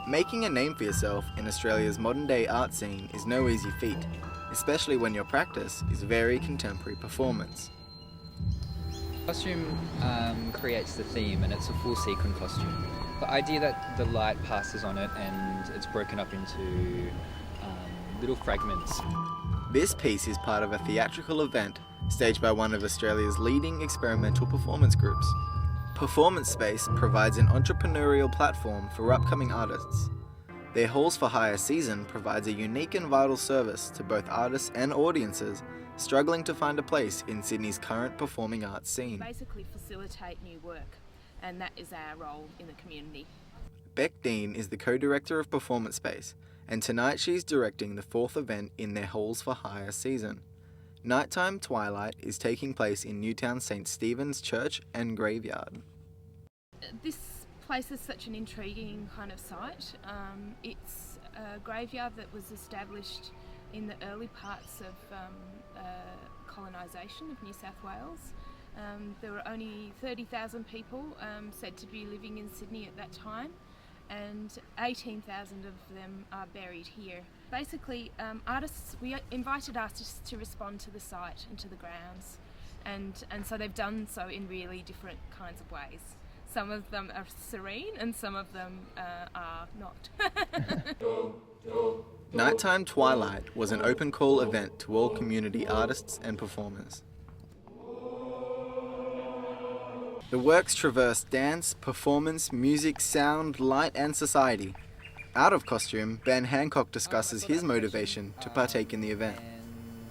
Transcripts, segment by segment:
Making a name for yourself in Australia's modern-day art scene is no easy feat, especially when your practice is very contemporary performance. Costume creates the theme, and it's a full sequin costume. The idea that the light passes on it and it's broken up into little fragments. This piece is part of a theatrical event staged by one of Australia's leading experimental performance groups. Performance Space provides an entrepreneurial platform for upcoming artists. Their Halls for Hire season provides a unique and vital service to both artists and audiences struggling to find a place in Sydney's current performing arts scene. Basically facilitate new work, and that is our role in the community. Beck Dean is the co-director of Performance Space, and tonight she's directing the 4th event in their Halls for Hire season. Nighttime Twilight is taking place in Newtown St. Stephen's Church and Graveyard. This place is such an intriguing kind of site. It's a graveyard that was established in the early parts of colonisation of New South Wales. There were only 30,000 people said to be living in Sydney at that time, and 18,000 of them are buried here. Basically, we invited artists to respond to the site and to the grounds, and so they've done so in really different kinds of ways. Some of them are serene and some of them are not. Nighttime Twilight was an open call event to all community artists and performers. The works traverse dance, performance, music, sound, light and society. Out of costume, Ben Hancock discusses his motivation to partake in the event. And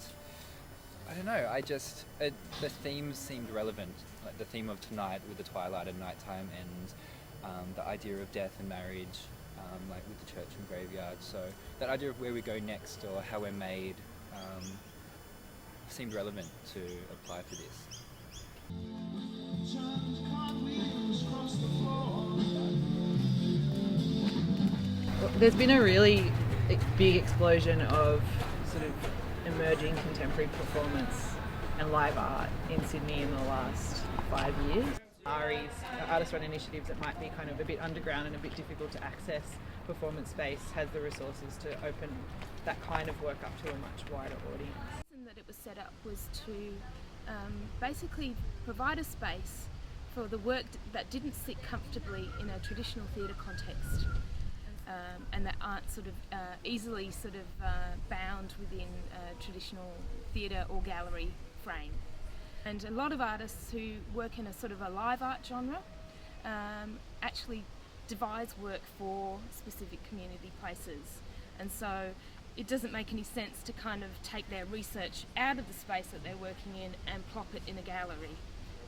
I don't know, the theme seemed relevant, like the theme of tonight with the twilight and nighttime, and the idea of death and marriage, like with the church and graveyard. So that idea of where we go next or how we're made seemed relevant to apply for this. There's been a really big explosion of sort of emerging contemporary performance and live art in Sydney in the last 5 years. ARIs, artist-run initiatives that might be kind of a bit underground and a bit difficult to access. Performance Space has the resources to open that kind of work up to a much wider audience. The reason that it was set up was to basically provide a space for the work that didn't sit comfortably in a traditional theatre context, and that aren't sort of easily sort of bound within a traditional theatre or gallery frame. And a lot of artists who work in a sort of a live art genre actually devise work for specific community places, and so it doesn't make any sense to kind of take their research out of the space that they're working in and plop it in a gallery.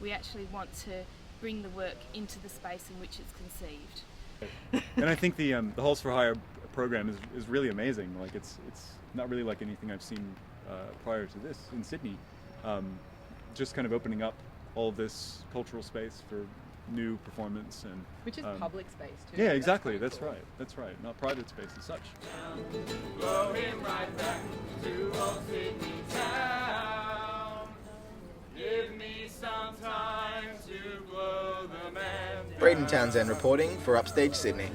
We actually want to bring the work into the space in which it's conceived. And I think the Halls for Hire program is really amazing. Like it's not really like anything I've seen prior to this in Sydney. Just kind of opening up all of this cultural space for new performance and Which is public space too. yeah, exactly. That's right. That's right. Not private space as such. Blow him right back to old Sydney town. Give me some time to blow the man down. Braden Townsend reporting for Upstage Sydney.